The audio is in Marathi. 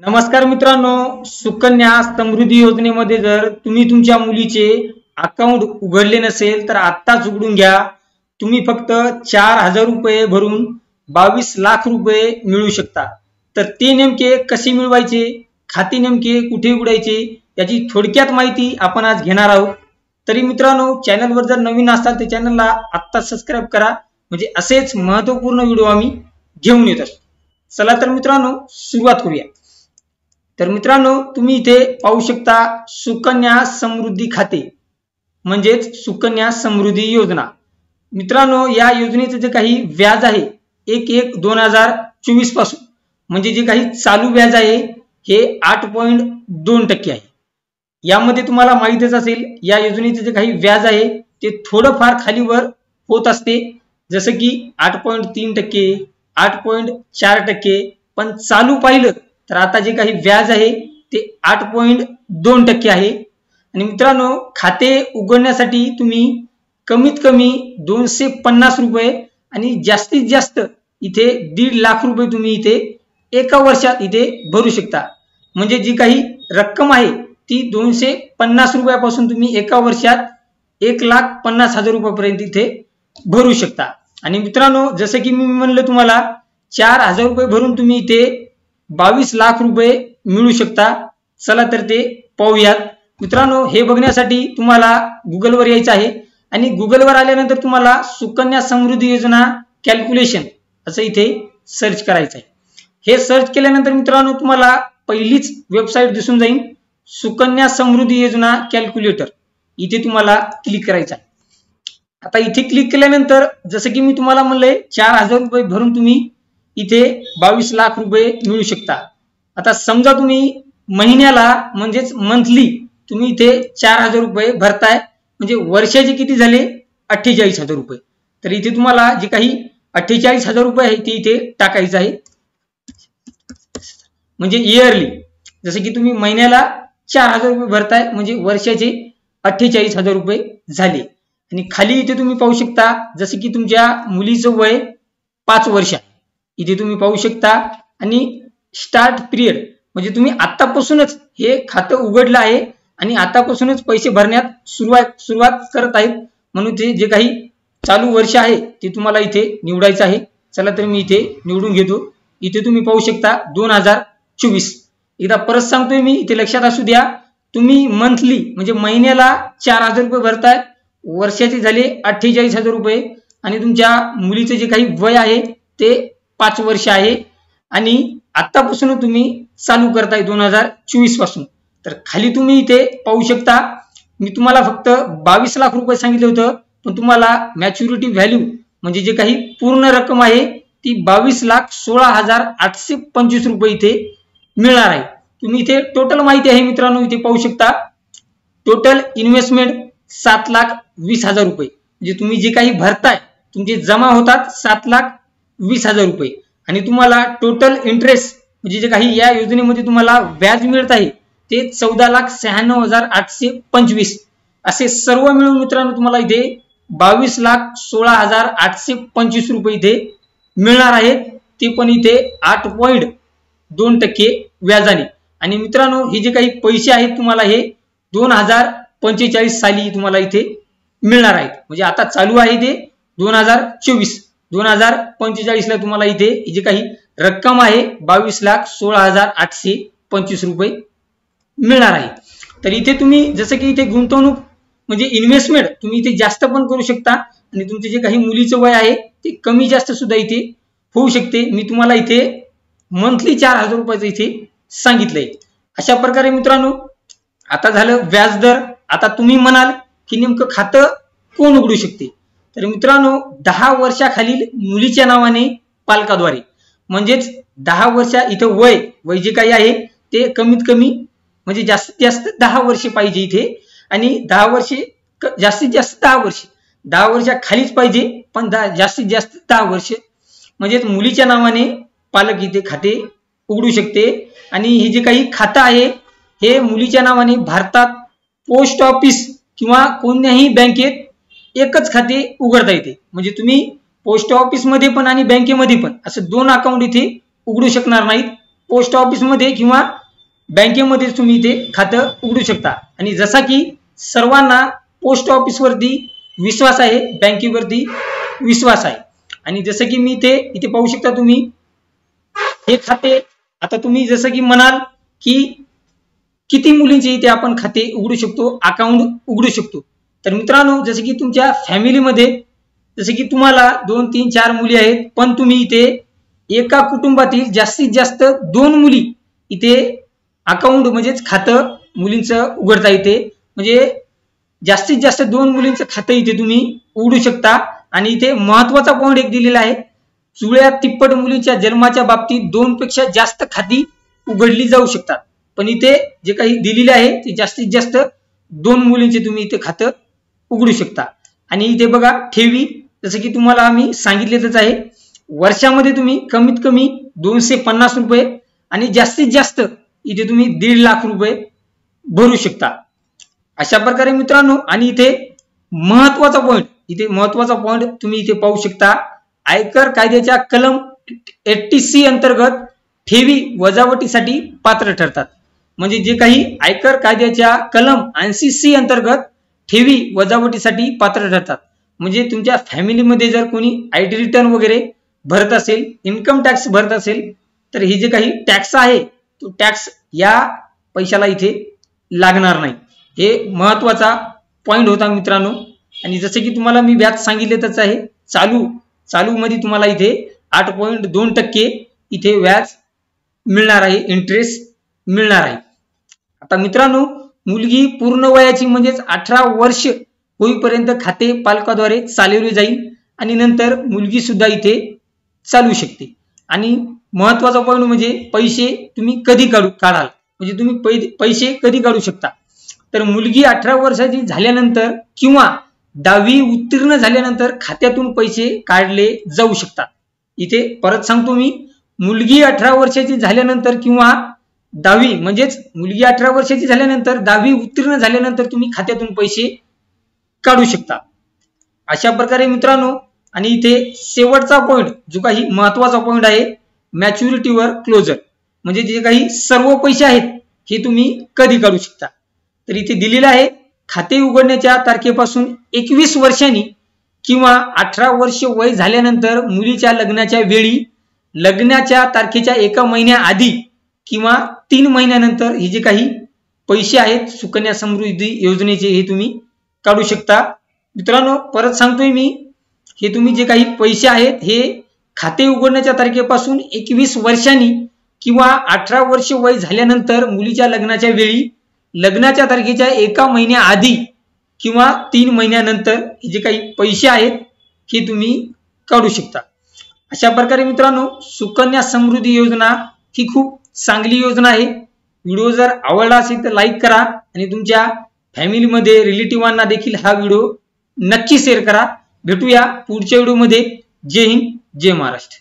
नमस्कार मित्रांनो, सुकन्या समृद्धी योजनेमध्ये जर तुम्ही तुमच्या मुलीचे अकाउंट उघडले नसेल तर आत्ताच उघडून घ्या। तुम्ही फक्त 4,000 रुपये भरून 22 लाख रुपये मिळू शकता। तर ते नेमके कसे मिळवायचे, खाते नेमके कुठे उघडायचे याची थोडक्यात माहिती आपण आज घेणार आहोत। तरी मित्रांनो, चॅनलवर जर नवीन असाल तर चॅनलला आत्ता सबस्क्राइब करा, म्हणजे असेच महत्त्वपूर्ण व्हिडिओ आम्ही घेऊन येत असतो। चला तर मित्रांनो, सुरुवात करूया। तर मित्रांनो, तुम्ही इथे पाहू शकता सुकन्या समृद्धी खाते म्हणजेच सुकन्या समृद्धी योजना। मित्रांनो, या योजनेचे जे काही व्याज आहे 1/1/2024 पासून, म्हणजे जे काही चालू व्याज आहे हे 8.2% आहे। यामध्ये तुम्हाला माहितच असेल या योजनेचे जे काही व्याज आहे ते थोडंफार खालीवर होत असते, जसं की 8.3%, 8.4%, पण चालू पाहिलं तर आता जे काही व्याज आहे ते 8.2% आहे। आणि मित्रांनो, खाते उघडण्यासाठी तुम्ही कमीत कमी 250 रुपये आणि जास्तीत जास्त इथे 1.5 लाख रुपये तुम्ही इथे एका वर्षात इथे भरू शकता। म्हणजे जी काही रक्कम आहे ती 250 रुपयापासून तुम्ही एका वर्षात 1,50,000 रुपयापर्यंत इथे भरू शकता। आणि मित्रांनो, जसं की मी म्हणलं तुम्हाला 4,000 रुपये भरून तुम्ही इथे 22 लाख रुपये मिळू शकता। चला तर ते पाहूयात। मित्रांनो, हे बघण्यासाठी तुम्हाला गुगलवर यायचं आहे आणि गुगलवर आल्यानंतर तुम्हाला सुकन्या समृद्धी योजना कॅल्क्युलेशन असं इथे सर्च करायचं आहे। हे सर्च केल्यानंतर मित्रांनो तुम्हाला पहिलीच वेबसाईट दिसून जाईल, सुकन्या समृद्धी योजना कॅल्क्युलेटर। इथे तुम्हाला क्लिक करायचं आहे। आता इथे क्लिक केल्यानंतर जसं की मी तुम्हाला म्हणलंय 4,000 रुपये भरून तुम्ही इथे 22 लाख रुपये मिळू शकता। आता समजा तुम्ही महिन्याला म्हणजेच मंथली तुम्ही इथे 4,000 रुपये भरताय, म्हणजे वर्षाचे किती झाले 48,000 रुपये। तर इथे तुम्हाला जे काही 48,000 रुपये आहे ते इथे टाकायचं आहे, म्हणजे इयरली। जसं की तुम्ही महिन्याला 4,000 रुपये भरताय म्हणजे वर्षाचे 48,000 रुपये झाले। आणि खाली इथे तुम्ही पाहू शकता जसं की तुमच्या मुलीचं वय 5 वर्ष आहे, इथे तुम्ही पाहू शकता। आणि स्टार्ट पिरियड म्हणजे तुम्ही आतापासूनच हे खातं उघडलं आहे आणि आतापासूनच पैसे भरण्यात सुरुवात करत आहेत, म्हणून ते जे काही चालू वर्ष आहे ते तुम्हाला इथे निवडायचं आहे। चला तर मी इथे निवडून घेतो। इथे तुम्ही पाहू शकता 2024। एकदा परत सांगतोय मी, इथे लक्षात असू द्या, तुम्ही मंथली म्हणजे महिन्याला 4,000 रुपये भरताय, वर्षाचे झाले 48,000 रुपये आणि तुमच्या मुलीचे जे काही वय आहे ते 5 वर्ष आहे आणि आतापासून तुम्ही चालू करताय 2024 पासून। तर खाली तुम्ही इथे पाहू शकता, मी तुम्हाला फक्त 22 लाख रुपये सांगितले होतं, पण तुम्हाला मॅच्युरिटी व्हॅल्यू म्हणजे जे काही पूर्ण रक्कम आहे ती 22,16,825 रुपये इथे मिळणार आहे। तुम्ही इथे टोटल माहिती आहे मित्रांनो, इथे पाहू शकता टोटल इन्व्हेस्टमेंट 7,20,000 रुपये, म्हणजे तुम्ही जे काही भरताय तुमचे जमा होतात 7,20,000 रुपये। आणि तुम्हाला टोटल इंटरेस्ट म्हणजे जे काही या योजनेमध्ये तुम्हाला व्याज मिळत आहे ते 14,96,825 असे सर्व मिळून मित्रांनो तुम्हाला इथे 22,16,825 रुपये इथे मिळणार आहेत, ते पण इथे 8.2% व्याजाने। आणि मित्रांनो, हे जे काही पैसे आहेत तुम्हाला हे 2045 साली तुम्हाला इथे मिळणार आहेत, म्हणजे आता चालू आहे ते 2024, 2045 ला तुम्हाला इथे जे काही रक्कम आहे 22,16,825 रुपये मिळणार आहे। तर इथे तुम्ही जसं की इथे गुंतवणूक म्हणजे इन्व्हेस्टमेंट तुम्ही इथे जास्त पण करू शकता आणि तुमचे जे काही मुलीचं वय आहे ते कमी जास्त सुद्धा इथे होऊ शकते। मी तुम्हाला इथे मंथली 4,000 रुपयाचं इथे सांगितलंय। अशा प्रकारे मित्रांनो, आता झालं व्याज दर। आता तुम्ही म्हणाल की नेमकं खातं कोण उघडू शकते, तर मित्रांनो 10 वर्षाखालील मुलीच्या नावाने पालकाद्वारे, म्हणजेच 10 वर्ष इथं वय जे काही आहे ते कमीत कमी म्हणजे जास्तीत जास्त 10 वर्ष पाहिजे इथे, आणि 10 वर्षे जास्तीत जास्त 10 वर्षाखालीच पाहिजे, पण जास्तीत जास्त 10 वर्ष, म्हणजेच मुलीच्या नावाने पालक इथे खाते उघडू शकते। आणि हे जे काही खातं आहे हे मुलीच्या नावाने भारतात पोस्ट ऑफिस किंवा कोणत्याही बँकेत एकच खाते उघडता येते, म्हणजे तुम्ही पोस्ट ऑफिस मध्ये पण आणि बँकेमध्ये पण असं 2 अकाउंट इथे उघडू शकणार नाहीत। पोस्ट ऑफिसमध्ये किंवा बँकेमध्ये तुम्ही इथे खातं उघडू शकता। आणि जसा की सर्वांना पोस्ट ऑफिसवरती विश्वास आहे, बँकेवरती विश्वास आहे, आणि जसं की मी इथे पाहू शकता तुम्ही हे खाते, आता तुम्ही जसं की म्हणाल की किती मुलींचे इथे आपण खाते उघडू शकतो, अकाउंट उघडू शकतो। तर मित्रांनो, जसं की तुमच्या फॅमिलीमध्ये जसं की तुम्हाला 2, 3, 4 मुली आहेत, पण तुम्ही इथे एका कुटुंबातील जास्तीत जास्त 2 मुली इथे अकाउंट म्हणजेच खातं मुलींचं उघडता येते, म्हणजे जास्तीत जास्त 2 मुलींचं खातं इथे तुम्ही उघडू शकता। आणि इथे महत्वाचा पॉइंट एक दिलेला आहे, जुळ्या तिप्पट मुलींच्या जन्माच्या बाबतीत 2 पेक्षा जास्त खाती उघडली जाऊ शकतात, पण इथे जे काही दिलेले आहे ते जास्तीत जास्त 2 मुलींचे तुम्ही इथे खातं उघडू शकता। आणि इथे बघा ठेवी, जसं की तुम्हाला आम्ही सांगितलेच आहे, वर्षामध्ये तुम्ही कमीत कमी 250 रुपये आणि जास्तीत जास्त इथे तुम्ही 1.5 लाख रुपये भरू शकता। अशा प्रकारे मित्रांनो, आणि इथे महत्वाचा पॉइंट तुम्ही इथे पाहू शकता, आयकर कायद्याच्या कलम 80C अंतर्गत ठेवी वजावटीसाठी पात्र ठरतात। म्हणजे जे काही आयकर कायद्याच्या कलम 80C अंतर्गत ठेवी वजावटीसाठी पात्र ठरतात, म्हणजे तुमच्या फॅमिलीमध्ये जर कोणी आयटी रिटर्न वगैरे भरत असेल, इन्कम टॅक्स भरत असेल, तर हे जे काही टॅक्स आहे तो टॅक्स या पैशाला इथे लागणार नाही। हे महत्वाचा पॉइंट होता मित्रांनो। आणि जसं की तुम्हाला मी व्याज सांगितलेच आहे, चालू मध्ये तुम्हाला इथे 8.2% इथे व्याज मिळणार आहे, इंटरेस्ट मिळणार आहे। आता मित्रांनो, मुलगी पूर्ण वयाची म्हणजेच 18 वर्ष होईपर्यंत खाते पालकाद्वारे चालवले जाईल, आणि नंतर मुलगी सुद्धा इथे चालू शकते। आणि महत्वाचा पॉइंट म्हणजे पैसे तुम्ही कधी काढाल, म्हणजे तुम्ही पैसे कधी काढू शकता, तर मुलगी 18 वर्षाची झाल्यानंतर किंवा 10वी उत्तीर्ण झाल्यानंतर खात्यातून पैसे काढले जाऊ शकतात। इथे परत सांगतो मी, मुलगी 18 वर्षाची झाल्यानंतर किंवा 10वी म्हणजेच मुलगी 18 वर्षाची झाल्यानंतर 10वी उत्तीर्ण झाल्यानंतर तुम्ही खात्यातून पैसे काढू शकता। अशा प्रकारे मित्रांनो, आणि इथे शेवटचा पॉइंट जो काही महत्वाचा पॉइंट आहे, मॅच्युरिटीवर क्लोजर, म्हणजे जे काही सर्व पैसे आहेत हे तुम्ही कधी काढू शकता। तर इथे दिलेलं आहे, खाते उघडण्याच्या तारखेपासून 21 वर्षांनी किंवा 18 वर्ष वय झाल्यानंतर मुलीच्या लग्नाच्या वेळी, लग्नाच्या तारखेच्या 1 महिन्याआधी किंवा 3 महिन्यानंतर हे जे काही पैसे आहेत सुकन्या समृद्धी योजनेचे हे तुम्ही काढू शकता। मित्रांनो, परत सांगतोय मी, हे तुम्ही जे काही पैसे आहेत हे खाते उघडण्याच्या तारखेपासून 21 वर्षांनी किंवा 18 वर्ष वय झाल्यानंतर मुलीच्या लग्नाच्या वेळी, लग्नाच्या तारखेच्या 1 महिन्याआधी किंवा 3 महिन्यानंतर हे जे काही पैसे आहेत हे तुम्ही काढू शकता। अशा प्रकारे मित्रांनो, सुकन्या समृद्धी योजना ही खूप चांगली योजना आहे। व्हिडिओ जर आवडला असेल तर लाईक करा, आणि तुमच्या फॅमिलीमध्ये रिलेटिव्हांना देखील हा व्हिडिओ नक्की शेअर करा। भेटूया पुढच्या व्हिडिओमध्ये। जय हिंद, जय महाराष्ट्र।